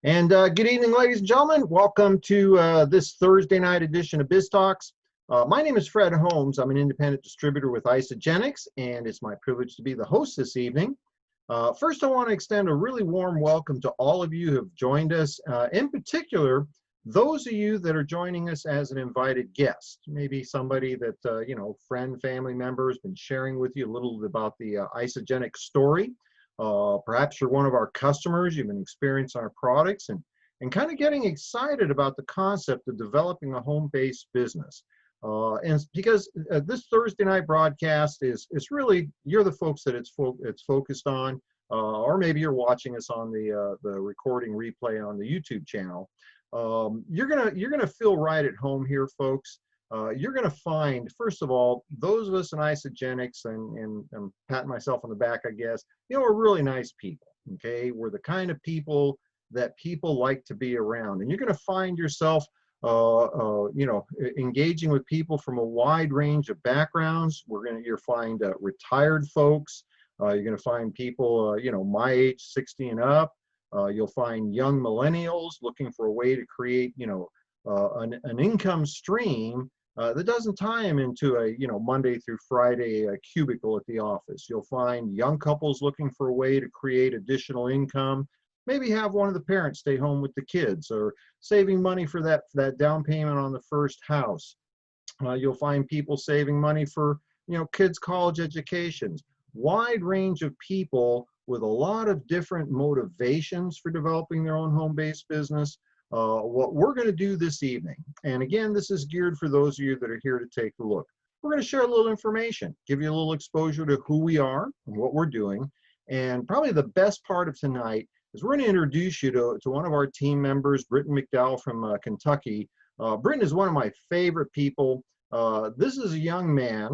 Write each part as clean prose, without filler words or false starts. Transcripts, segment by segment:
And good evening, ladies and gentlemen. Welcome to this Thursday night edition of Biz Talks. My name is Fred Holmes. I'm an independent distributor with Isagenix, and it's my privilege to be the host this evening. First, I want to extend a really warm welcome to all of you who have joined us, in particular, those of you that are joining us as an invited guest. Maybe somebody that, friend, family member has been sharing with you a little about the Isagenix story. Perhaps you're one of our customers, you've been experiencing our products and kind of getting excited about the concept of developing a home-based business. And because this Thursday night broadcast it's really, you're the folks that it's focused on, or maybe you're watching us on the recording replay on the YouTube channel. You're gonna feel right at home here, folks. You're going to find, first of all, those of us in Isagenix, and I'm patting myself on the back, I guess, we're really nice people, okay? We're the kind of people that people like to be around. And you're going to find yourself, engaging with people from a wide range of backgrounds. You'll find retired folks. You're going to find people, my age, 60 and up. You'll find young millennials looking for a way to create, an income stream that doesn't tie them into a Monday through Friday cubicle at the office. You'll find young couples looking for a way to create additional income. Maybe have one of the parents stay home with the kids, or saving money for that down payment on the first house. You'll find people saving money for kids' college educations. Wide range of people with a lot of different motivations for developing their own home-based business. What we're going to do this evening, and again, this is geared for those of you that are here to take a look. We're going to share a little information, give you a little exposure to who we are and what we're doing. And probably the best part of tonight is we're going to introduce you to one of our team members, Britten McDowell from Kentucky. Britten is one of my favorite people. This is a young man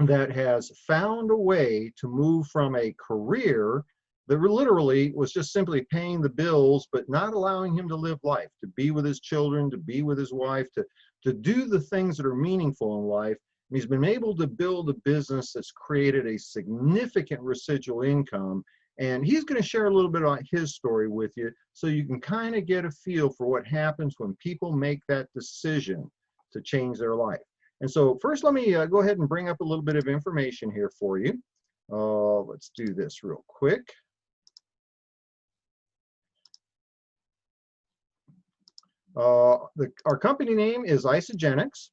that has found a way to move from a career that literally was just simply paying the bills, but not allowing him to live life, to be with his children, to be with his wife, to do the things that are meaningful in life. And he's been able to build a business that's created a significant residual income. And he's going to share a little bit about his story with you, so you can kind of get a feel for what happens when people make that decision to change their life. And so first, let me go ahead and bring up a little bit of information here for you. Let's do this real quick. Our company name is Isagenix.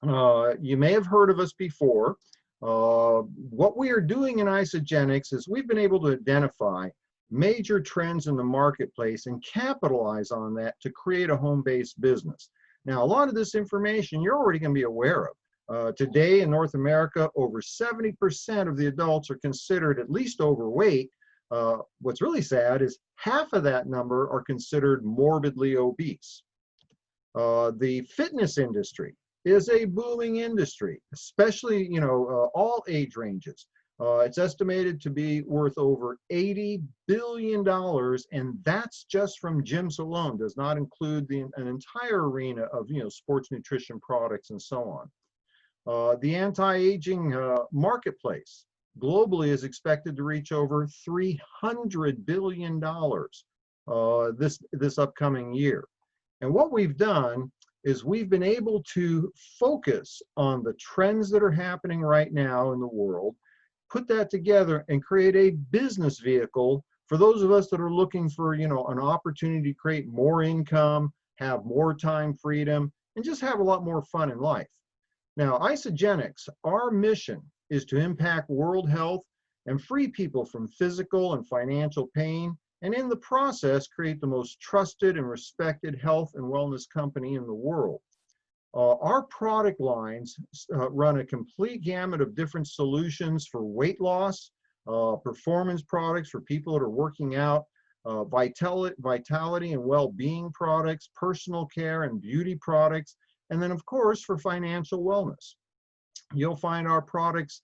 You may have heard of us before. What we are doing in Isagenix is we've been able to identify major trends in the marketplace and capitalize on that to create a home-based business. Now, a lot of this information you're already going to be aware of. Today in North America, over 70% of the adults are considered at least overweight. What's really sad is half of that number are considered morbidly obese. The fitness industry is a booming industry, especially, all age ranges. It's estimated to be worth over $80 billion, and that's just from gyms alone, does not include an entire arena of, sports nutrition products and so on. The anti-aging marketplace globally is expected to reach over $300 billion this upcoming year. And what we've done is we've been able to focus on the trends that are happening right now in the world, put that together and create a business vehicle for those of us that are looking for, an opportunity to create more income, have more time freedom, and just have a lot more fun in life. Now, Isagenix, our mission is to impact world health and free people from physical and financial pain, and in the process, create the most trusted and respected health and wellness company in the world. Our product lines run a complete gamut of different solutions for weight loss, performance products for people that are working out, vitality and well-being products, personal care and beauty products, and then, of course, for financial wellness. You'll find our products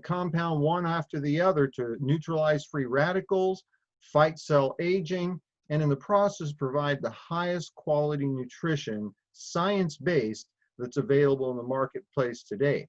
compound one after the other to neutralize free radicals, fight cell aging, and in the process provide the highest quality nutrition, science-based, that's available in the marketplace today.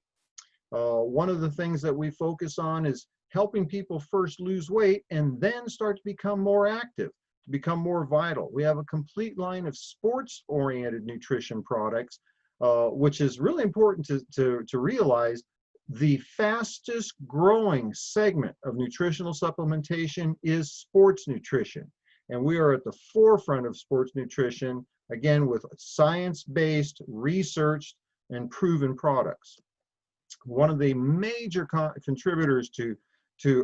One of the things that we focus on is helping people first lose weight and then start to become more active. to become more vital. We have a complete line of sports-oriented nutrition products, which is really important to realize. The fastest growing segment of nutritional supplementation is sports nutrition. And we are at the forefront of sports nutrition, again, with science-based, researched, and proven products. One of the major contributors to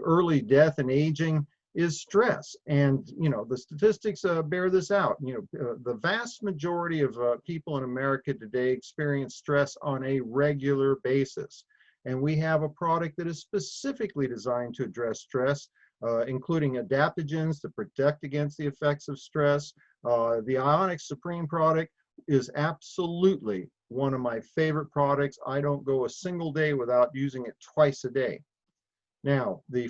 early death and aging is stress. And, you know, the statistics bear this out. You know, the vast majority of people in America today experience stress on a regular basis. And we have a product that is specifically designed to address stress, including adaptogens to protect against the effects of stress. The Isagenix Supreme product is absolutely one of my favorite products. I don't go a single day without using it twice a day. Now, the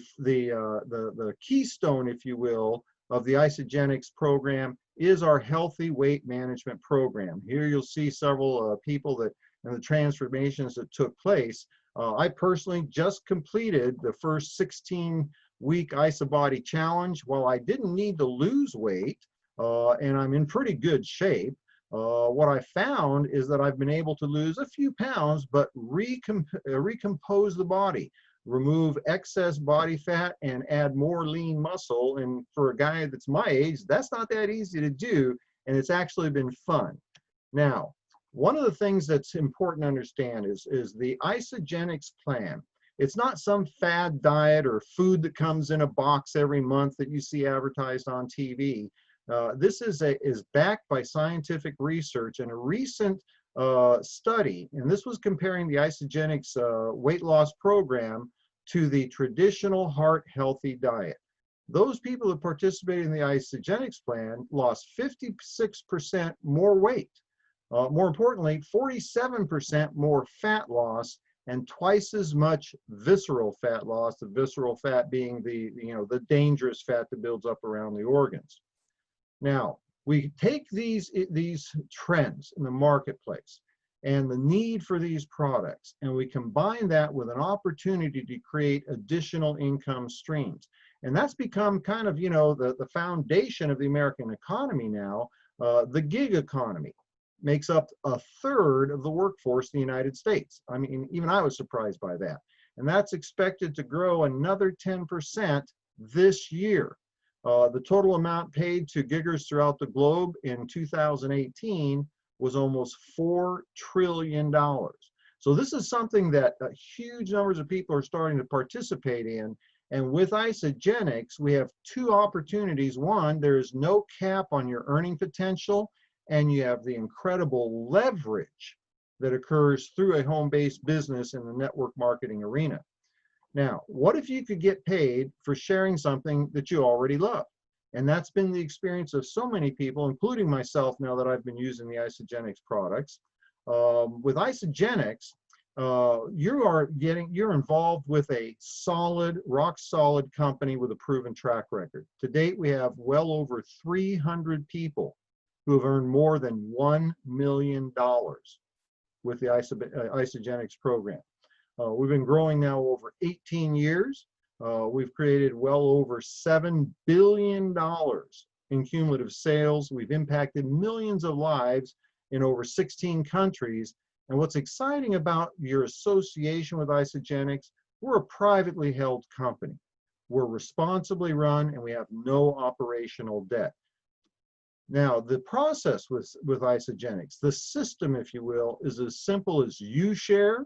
keystone, if you will, of the Isagenix program is our healthy weight management program. Here you'll see several people that and the transformations that took place. I personally just completed the first 16-week IsaBody challenge. While I didn't need to lose weight, and I'm in pretty good shape, what I found is that I've been able to lose a few pounds, but recompose the body, remove excess body fat, and add more lean muscle. And for a guy that's my age, that's not that easy to do, and it's actually been fun. Now, one of the things that's important to understand is the Isagenix plan. It's not some fad diet or food that comes in a box every month that you see advertised on TV. This is backed by scientific research, and a recent study, and this was comparing the Isagenix weight loss program to the traditional heart healthy diet. Those people that participated in the Isagenix plan lost 56% more weight. More importantly, 47% more fat loss and twice as much visceral fat loss, the visceral fat being the dangerous fat that builds up around the organs. Now, we take these trends in the marketplace and the need for these products, and we combine that with an opportunity to create additional income streams. And that's become kind of, you know, the foundation of the American economy now. The gig economy makes up a third of the workforce in the United States. I mean, even I was surprised by that. And that's expected to grow another 10% this year. The total amount paid to giggers throughout the globe in 2018 was almost $4 trillion. So this is something that huge numbers of people are starting to participate in. And with Isagenix, we have two opportunities. One, there is no cap on your earning potential, and you have the incredible leverage that occurs through a home-based business in the network marketing arena. Now, what if you could get paid for sharing something that you already love? And that's been the experience of so many people, including myself, now that I've been using the Isagenix products. With Isagenix, you're involved with a solid, rock solid company with a proven track record. To date, we have well over 300 people who have earned more than $1 million with the Isagenix program. We've been growing now over 18 years. We've created well over $7 billion in cumulative sales. We've impacted millions of lives in over 16 countries. And what's exciting about your association with Isagenix, we're a privately held company. We're responsibly run, and we have no operational debt. Now, the process with Isagenix, the system, if you will, is as simple as you share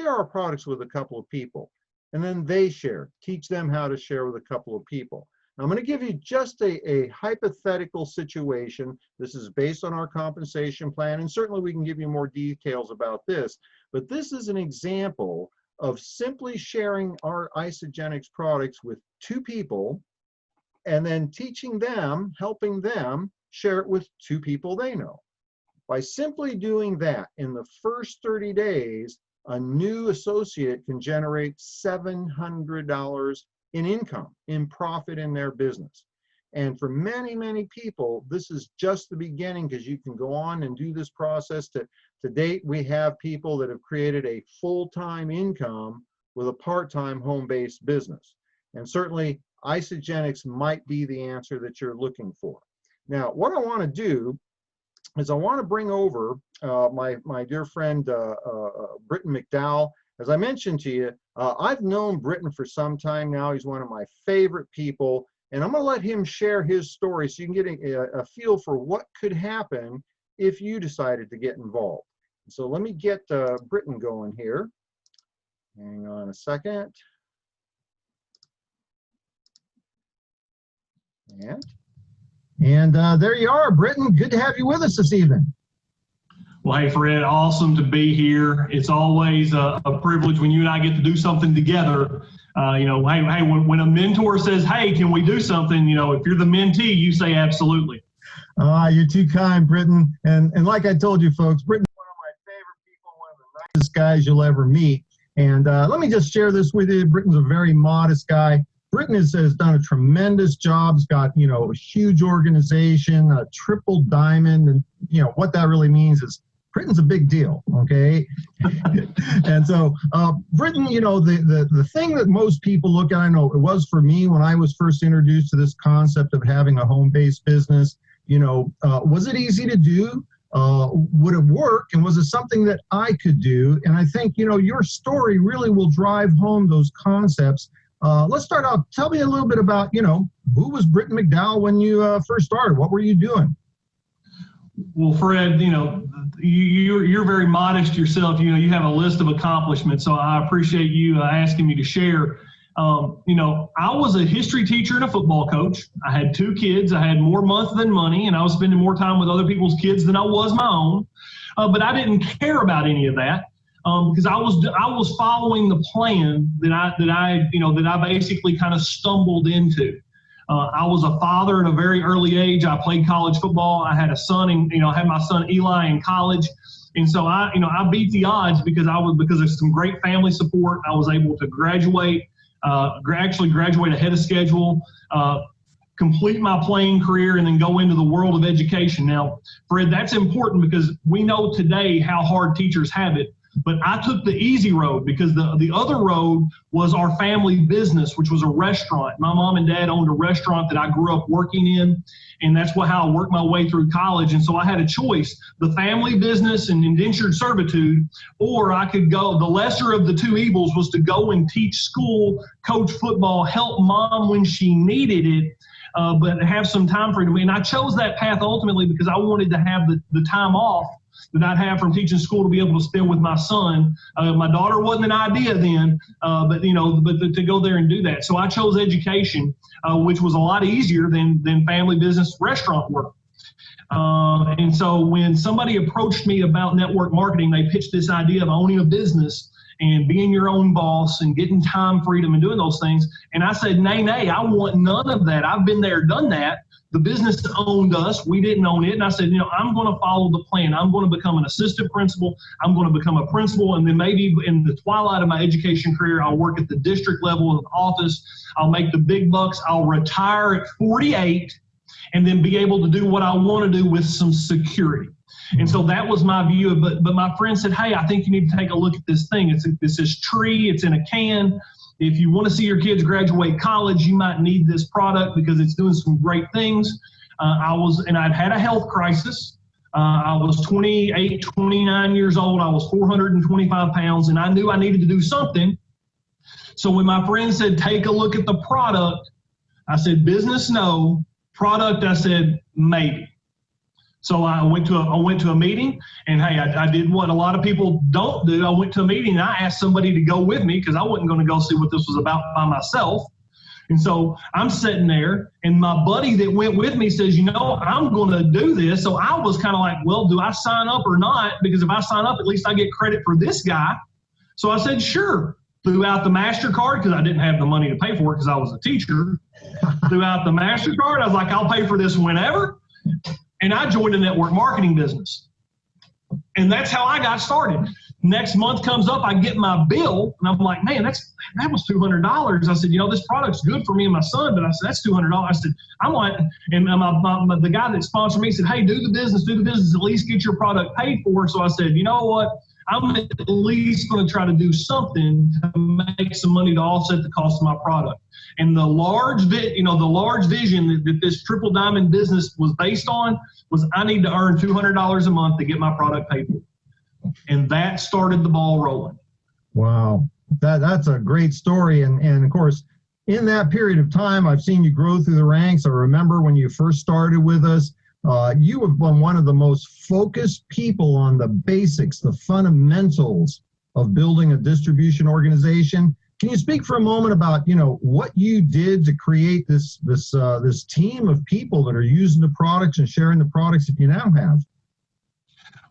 our products with a couple of people, and then they share, teach them how to share with a couple of people. Now, I'm going to give you just a hypothetical situation. This is based on our compensation plan, and certainly we can give you more details about this, but this is an example of simply sharing our Isagenix products with two people and then teaching them, helping them share it with two people they know. By simply doing that, in the first 30 days, a new associate can generate $700 in income, in profit in their business. And for many, many people, this is just the beginning, because you can go on and do this process. To date, we have people that have created a full-time income with a part-time home-based business. And certainly, Isagenix might be the answer that you're looking for. Now, what I want to do is I want to bring over my dear friend Britten McDowell. As I mentioned to you, I've known Britten for some time now. He's one of my favorite people, and I'm going to let him share his story so you can get a feel for what could happen if you decided to get involved. So let me get Britten going here. Hang on a second. And there you are, Britten. Good to have you with us this evening. Well, hey, Fred, awesome to be here. It's always a privilege when you and I get to do something together. Hey, when a mentor says, hey, can we do something, if you're the mentee, you say absolutely. You're too kind, Britten. And like I told you, folks, Britten's one of my favorite people, one of the nicest guys you'll ever meet. And let me just share this with you. Britten's a very modest guy. Britten has done a tremendous job. He's got, a huge organization, a triple diamond. And, what that really means is Britten's a big deal, okay? And so, Britten, the thing that most people look at, I know it was for me when I was first introduced to this concept of having a home-based business, was it easy to do? Would it work? And was it something that I could do? And I think, your story really will drive home those concepts. Let's start off. Tell me a little bit about, who was Britten McDowell when you first started? What were you doing? Well, Fred, you're very modest yourself. You have a list of accomplishments, so I appreciate you asking me to share. I was a history teacher and a football coach. I had 2 kids. I had more month than money, and I was spending more time with other people's kids than I was my own. But I didn't care about any of that because I was following the plan that I basically kind of stumbled into. I was a father at a very early age. I played college football. I had a son, and I had my son Eli in college. And so I beat the odds because of some great family support. I was able to graduate. Actually graduate ahead of schedule, complete my playing career, and then go into the world of education. Now, Fred, that's important because we know today how hard teachers have it, but I took the easy road because the other road was our family business, which was a restaurant. My mom and dad owned a restaurant that I grew up working in, and that's how I worked my way through college. And so I had a choice, the family business and indentured servitude, or I could go, the lesser of the 2 evils was to go and teach school, coach football, help mom when she needed it, but have some time freedom. And I chose that path ultimately because I wanted to have the time off that I'd have from teaching school to be able to spend with my son. My daughter wasn't an idea then, but to go there and do that. So I chose education, which was a lot easier than family business restaurant work. And so when somebody approached me about network marketing, they pitched this idea of owning a business and being your own boss and getting time freedom and doing those things. And I said, nay, I want none of that. I've been there, done that. The business owned us. We didn't own it. And I said, I'm going to follow the plan. I'm going to become an assistant principal. I'm going to become a principal. And then maybe in the twilight of my education career, I'll work at the district level of office. I'll make the big bucks. I'll retire at 48 and then be able to do what I want to do with some security. And so that was my view. But my friend said, hey, I think you need to take a look at this thing. It's this tree. It's in a can. If you want to see your kids graduate college, you might need this product because it's doing some great things. I'd had a health crisis. I was 28, 29 years old. I was 425 pounds, and I knew I needed to do something. So when my friend said, take a look at the product, I said, business, no. Product, I said, maybe. So I went to a meeting, and hey, I did what a lot of people don't do. I went to a meeting and I asked somebody to go with me because I wasn't going to go see what this was about by myself. And so I'm sitting there, and my buddy that went with me says, I'm going to do this. So I was kind of like, well, do I sign up or not? Because if I sign up, at least I get credit for this guy. So I said, sure. Threw out the MasterCard because I didn't have the money to pay for it because I was a teacher. Threw out the MasterCard. I was like, I'll pay for this whenever. And I joined a network marketing business. And that's how I got started. Next month comes up, I get my bill, and I'm like, man, that was $200. I said, this product's good for me and my son, but I said, that's $200. I said, I'm like, and the guy that sponsored me said, hey, do the business, at least get your product paid for. So I said, you know what? I'm at least going to try to do something to make some money to offset the cost of my product. And the large vision that this Triple Diamond business was based on was I need to earn $200 a month to get my product paid for. And that started the ball rolling. Wow. That's a great story. And of course, in that period of time, I've seen you grow through the ranks. I remember when you first started with us, you have been one of the most focused people on the basics, the fundamentals of building a distribution organization. Can you speak for a moment about, what you did to create this team of people that are using the products and sharing the products that you now have?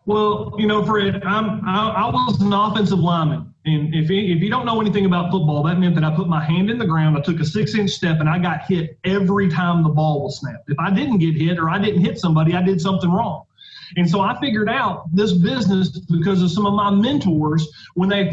Well, Fred, I was an offensive lineman. And if you don't know anything about football, that meant that I put my hand in the ground, I took a 6-inch step, and I got hit every time the ball was snapped. If I didn't get hit or I didn't hit somebody, I did something wrong. And so I figured out this business because of some of my mentors when I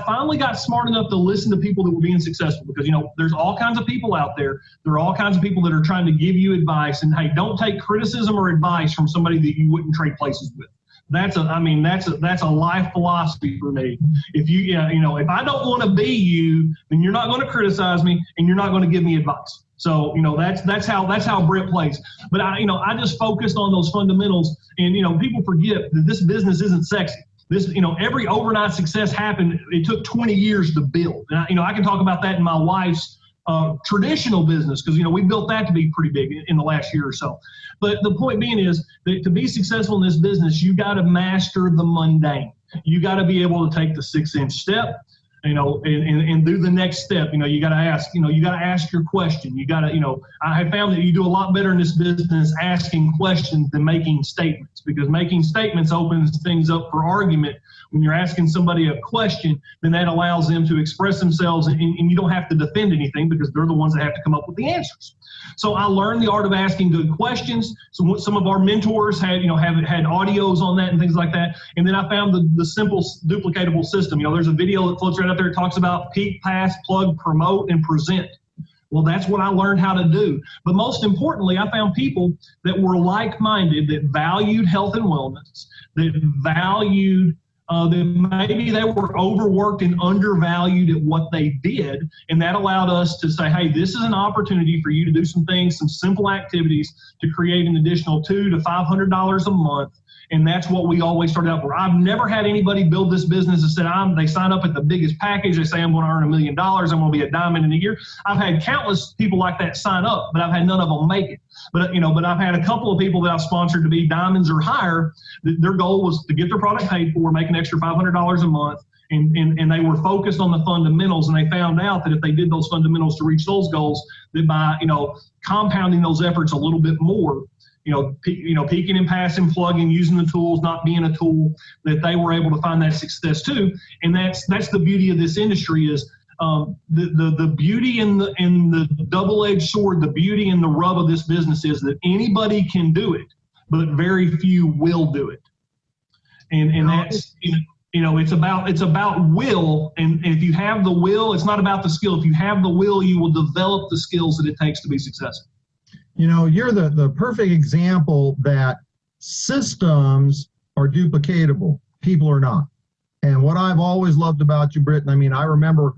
finally got smart enough to listen to people that were being successful, because, there's all kinds of people out there. There are all kinds of people that are trying to give you advice, and hey, don't take criticism or advice from somebody that you wouldn't trade places with. That's a life philosophy for me. If I don't want to be you, then you're not going to criticize me and you're not going to give me advice. So, that's how Britt plays. But I just focused on those fundamentals, and, people forget that this business isn't sexy. This, every overnight success happened. It took 20 years to build. And I can talk about that in my wife's traditional business, because we built that to be pretty big in the last year or so. But the point being is that to be successful in this business, you got to master the mundane. You got to be able to take the 6-inch step, and do the next step. You got to ask. You got to ask your question. You got to. I have found that you do a lot better in this business asking questions than making statements, because making statements opens things up for argument. When you're asking somebody a question, then that allows them to express themselves, and you don't have to defend anything because they're the ones that have to come up with the answers. So I learned the art of asking good questions. So some of our mentors had audios on that and things like that. And then I found the simple duplicatable system. There's a video that floats right out there that talks about peak, pass, plug, promote, and present. Well, that's what I learned how to do. But most importantly, I found people that were like-minded, that valued health and wellness, that valued that maybe they were overworked and undervalued at what they did, and that allowed us to say, hey, this is an opportunity for you to do some things, some simple activities to create an additional $200 to $500 a month. And that's what we always started out for. I've never had anybody build this business and said, they sign up at the biggest package. They say, I'm going to earn $1 million. I'm going to be a diamond in a year. I've had countless people like that sign up, but I've had none of them make it. But I've had a couple of people that I've sponsored to be diamonds or higher. Their goal was to get their product paid for, make an extra $500 a month. And they were focused on the fundamentals, and they found out that if they did those fundamentals to reach those goals, that by, compounding those efforts a little bit more, peaking and passing, plugging, using the tools, not being a tool, that they were able to find that success too. And that's the beauty of this industry is the beauty in the double-edged sword, the beauty and the rub of this business is that anybody can do it, but very few will do it. And that's, it's about will. And if you have the will, it's not about the skill. If you have the will, you will develop the skills that it takes to be successful. You're the perfect example that systems are duplicatable. People are not. And what I've always loved about you, Britten, I remember,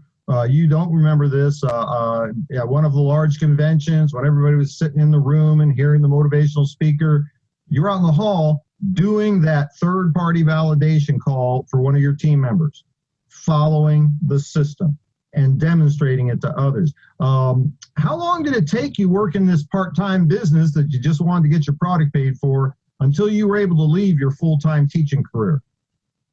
you don't remember this, at one of the large conventions when everybody was sitting in the room and hearing the motivational speaker, you're out in the hall doing that third-party validation call for one of your team members, following the system and demonstrating it to others. How long did it take you working this part-time business that you just wanted to get your product paid for until you were able to leave your full-time teaching career?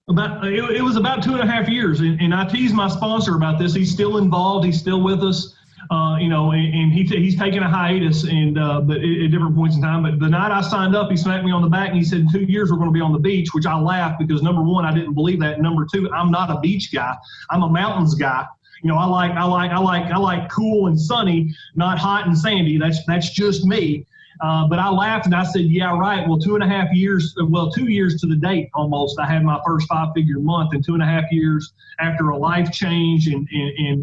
It was about 2.5 years, and I teased my sponsor about this. He's still involved. He's still with us, and he's taking a hiatus, but at different points in time. But the night I signed up, he smacked me on the back and he said, in 2 years we're going to be on the beach, which I laughed because number one, I didn't believe that. And number two, I'm not a beach guy. I'm a mountains guy. I like cool and sunny, not hot and sandy. That's just me. But I laughed and I said, yeah, right. Well, 2.5 years, 2 years to the date almost, I had my first 5-figure month, and 2.5 years after a life change and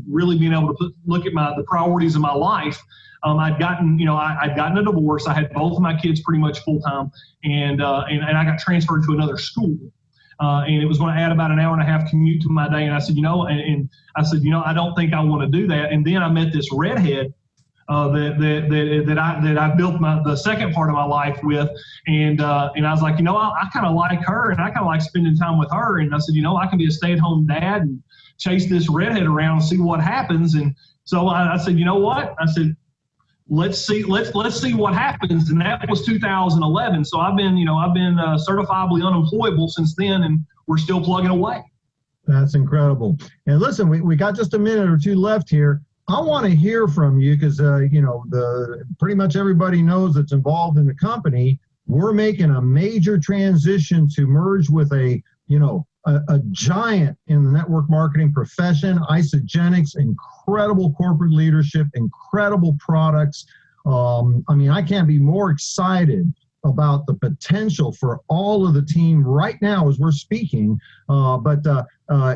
really being able to look at the priorities of my life. I'd gotten a divorce. I had both of my kids pretty much full time, and I got transferred to another school. and it was going to add about an hour and a half commute to my day. And I said, and I said, I don't think I want to do that. And then I met this redhead that I built the second part of my life with, and I was like, I kind of like her, and I kind of like spending time with her. And I said, I can be a stay-at-home dad and chase this redhead around and see what happens. And so I said, you know what? I said, let's see what happens. And that was 2011. So I've been certifiably unemployable since then, and we're still plugging away. That's incredible. And listen, we got just a minute or two left here. I want to hear from you because, pretty much everybody knows that's involved in the company. We're making a major transition to merge with a giant in the network marketing profession. Isagenix, incredible corporate leadership, incredible products. I can't be more excited about the potential for all of the team right now as we're speaking. But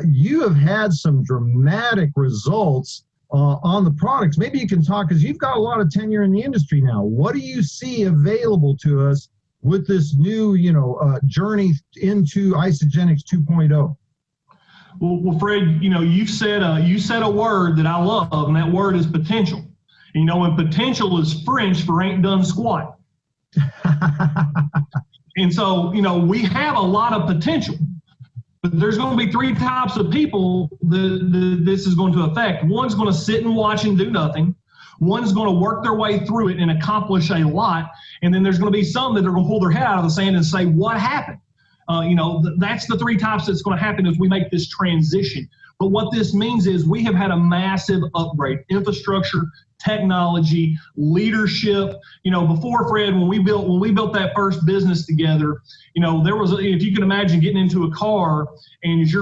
you have had some dramatic results on the products. Maybe you can talk, because you've got a lot of tenure in the industry now. What do you see available to us with this new, journey into Isagenix 2.0? Well, Fred, you said a word that I love, and that word is potential. And potential is French for ain't done squat. And so, we have a lot of potential. But there's going to be three types of people that this is going to affect. One's going to sit and watch and do nothing. One's going to work their way through it and accomplish a lot. And then there's going to be some that are going to pull their head out of the sand and say, what happened? That's the three types that's going to happen as we make this transition. But what this means is we have had a massive upgrade, infrastructure, technology, leadership. Before, Fred, when we built that first business together, there was, if you can imagine getting into a car and as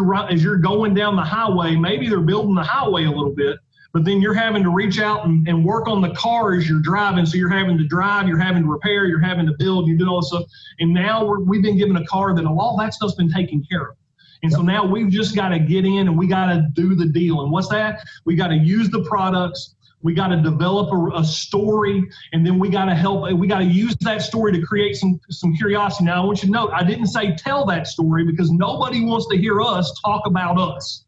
you're going down the highway, maybe they're building the highway a little bit, but then you're having to reach out and work on the car as you're driving. So you're having to drive, you're having to repair, you're having to build, you're doing all this stuff. And now we've been given a car that all that stuff's been taken care of. And so now we've just got to get in and we got to do the deal. And what's that? We got to use the products. We got to develop a story, and then we got to use that story to create some curiosity. Now, I want you to note, I didn't say tell that story because nobody wants to hear us talk about us.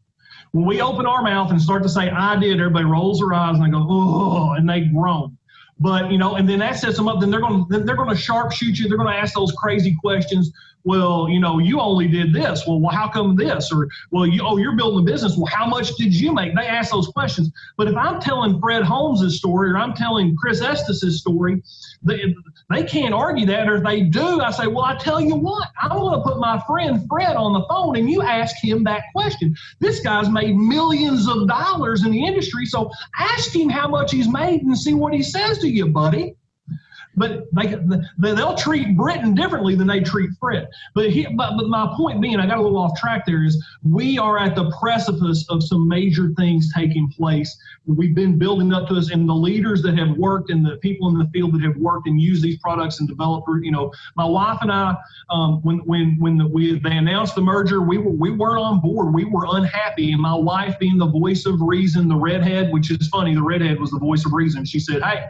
When we open our mouth and start to say, I did, everybody rolls their eyes and they go, oh, and they groan. But, and then that sets them up. Then they're going to sharpshoot you. They're going to ask those crazy questions. Well, you only did this. Well, how come this? Or, well, you're building a business. Well, how much did you make? They ask those questions. But if I'm telling Fred Holmes' story or I'm telling Chris Estes' story, they can't argue that. Or if they do, I say, well, I tell you what, I'm going to put my friend Fred on the phone and you ask him that question. This guy's made millions of dollars in the industry, so ask him how much he's made and see what he says to you, buddy. But they'll treat Britten differently than they treat Fred. But my point being, I got a little off track there, is we are at the precipice of some major things taking place. We've been building up to this, and the leaders that have worked and the people in the field that have worked and used these products and developed, my wife and I, when they announced the merger, we weren't on board. We were unhappy, and my wife, being the voice of reason, the redhead, which is funny, the redhead was the voice of reason. She said, hey,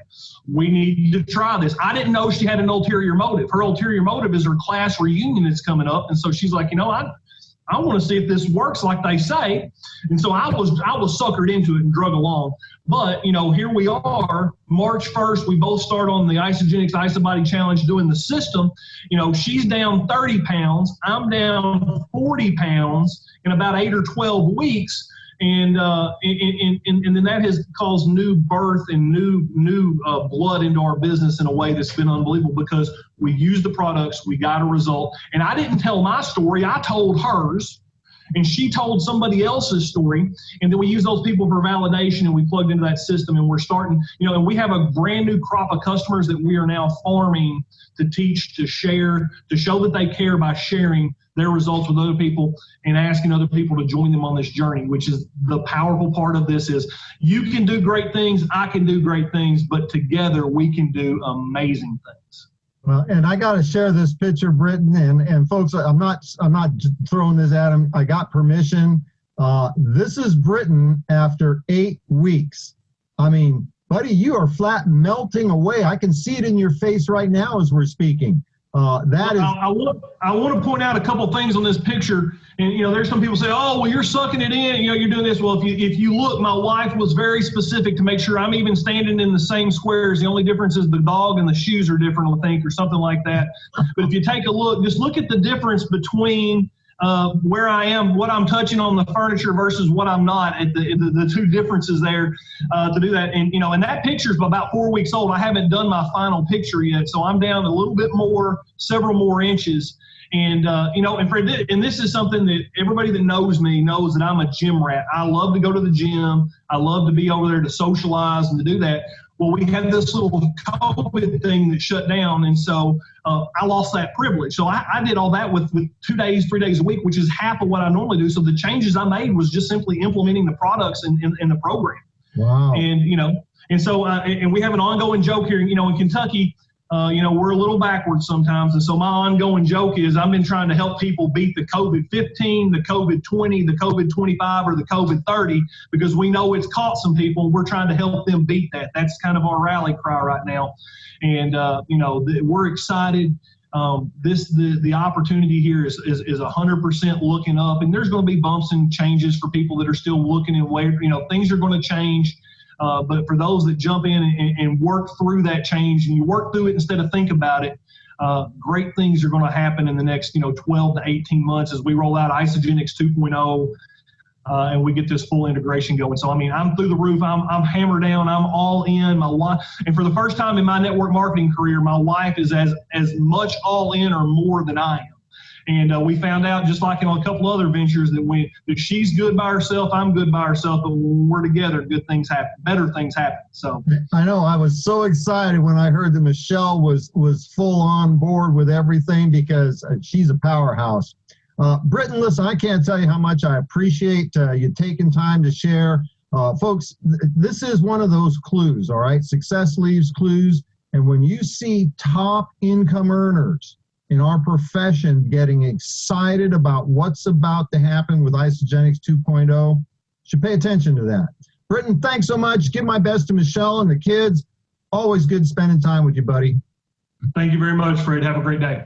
we need to try this. I didn't know she had an ulterior motive. Her ulterior motive is her class reunion that's coming up. And so she's like, I want to see if this works like they say. And so I was suckered into it and drug along. But, here we are, March 1st, we both start on the Isagenix Isabody Challenge doing the system. She's down 30 pounds. I'm down 40 pounds in about 8 or 12 weeks. And then that has caused new birth and new blood into our business in a way that's been unbelievable, because we used the products, we got a result. And I didn't tell my story, I told hers, and she told somebody else's story. And then we used those people for validation, and we plugged into that system, and we're starting, and we have a brand new crop of customers that we are now farming to teach, to share, to show that they care by sharing their results with other people and asking other people to join them on this journey, which is the powerful part of this. Is you can do great things, I can do great things, but together we can do amazing things. Well, and I got to share this picture, Britten, and folks, I'm not throwing this at him. I got permission. This is Britten after 8 weeks. I mean, buddy, you are flat melting away. I can see it in your face right now as we're speaking. That is. I want to point out a couple things on this picture. And, you know, there's some people say, oh, well, you're sucking it in. You know, you're doing this. Well, if you look, my wife was very specific to make sure I'm even standing in the same squares. The only difference is the dog and the shoes are different, I think, or something like that. But if you take a look, just look at the difference between where I am, what I'm touching on the furniture versus what I'm not, at the two differences there to do that. And, you know, and that picture is about 4 weeks old. I haven't done my final picture yet, so I'm down a little bit more, several more inches. And, you know, and this is something that everybody that knows me knows that I'm a gym rat. I love to go to the gym. I love to be over there to socialize and to do that. Well, we had this little COVID thing that shut down, and so I lost that privilege. So I did all that with 2 days, 3 days a week, which is half of what I normally do. So the changes I made was just simply implementing the products in the program. Wow. And, you know, and so, and we have an ongoing joke here, you know, in Kentucky, you know, we're a little backwards sometimes. And so my ongoing joke is I've been trying to help people beat the COVID-15, the COVID-20, the COVID-25, or the COVID-30, because we know it's caught some people. We're trying to help them beat that. That's kind of our rally cry right now. And, you know, we're excited. The opportunity here is 100% looking up, and there's going to be bumps and changes for people that are still looking and waiting. You know, things are going to change. But for those that jump in and work through that change, and you work through it instead of think about it, great things are going to happen in the next, you know, 12 to 18 months as we roll out Isagenix 2.0 and we get this full integration going. So, I mean, I'm through the roof. I'm hammered down. I'm all in. My wife, and for the first time in my network marketing career, my wife is as much all in or more than I am. And we found out, just like in a couple other ventures, that if she's good by herself, I'm good by herself, but when we're together, good things happen, better things happen. So I know I was so excited when I heard that Michelle was full on board with everything, because she's a powerhouse. Britten, listen, I can't tell you how much I appreciate you taking time to share. Folks, this is one of those clues, all right? Success leaves clues. And when you see top income earners in our profession getting excited about what's about to happen with Isagenix 2.0, should pay attention to that. Britten, thanks so much. Give my best to Michelle and the kids. Always good spending time with you, buddy. Thank you very much, Fred. Have a great day.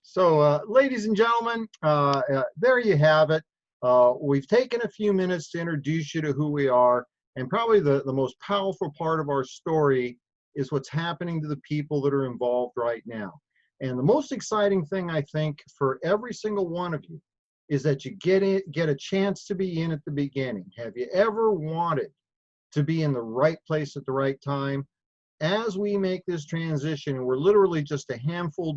So, ladies and gentlemen, there you have it. We've taken a few minutes to introduce you to who we are, and probably the most powerful part of our story is what's happening to the people that are involved right now. And the most exciting thing, I think, for every single one of you is that you get a chance to be in at the beginning. Have you ever wanted to be in the right place at the right time? As we make this transition, and we're literally just a handful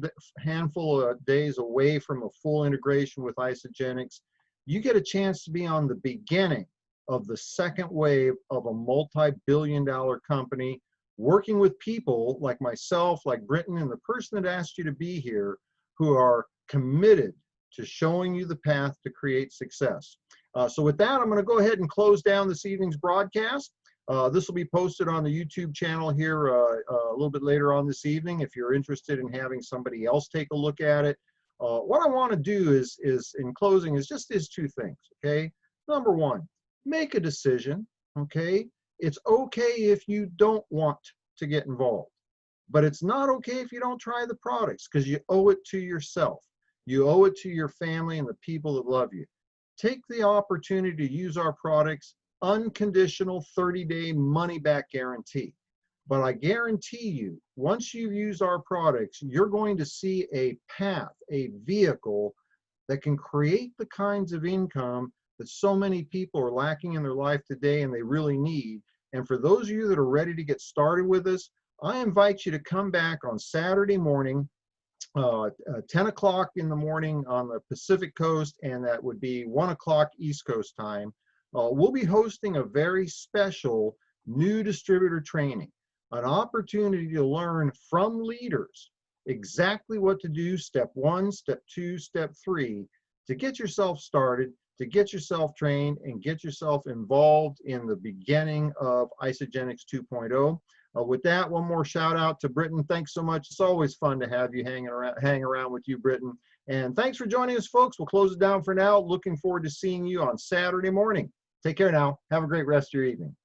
of days away from a full integration with Isagenix, you get a chance to be on the beginning of the second wave of a multi-billion-dollar company, working with people like myself, like Britten, and the person that asked you to be here, who are committed to showing you the path to create success. So with that, I'm going to go ahead and close down this evening's broadcast. This will be posted on the YouTube channel here a little bit later on this evening if you're interested in having somebody else take a look at it. What I want to do is in closing, is just these two things, okay? Number one, make a decision, okay? It's okay if you don't want to get involved, but it's not okay if you don't try the products, because you owe it to yourself. You owe it to your family and the people that love you. Take the opportunity to use our products, unconditional 30-day money-back guarantee. But I guarantee you, once you use our products, you're going to see a path, a vehicle that can create the kinds of income that so many people are lacking in their life today and they really need. And for those of you that are ready to get started with us, I invite you to come back on Saturday morning, 10 o'clock in the morning on the Pacific Coast, and that would be 1 o'clock East Coast time. We'll be hosting a very special new distributor training, an opportunity to learn from leaders exactly what to do, step 1, step 2, step 3, to get yourself started, to get yourself trained, and get yourself involved in the beginning of Isagenix 2.0. With that, one more shout out to Britten. Thanks so much. It's always fun to have you hang around with you, Britten. And thanks for joining us, folks. We'll close it down for now. Looking forward to seeing you on Saturday morning. Take care now. Have a great rest of your evening.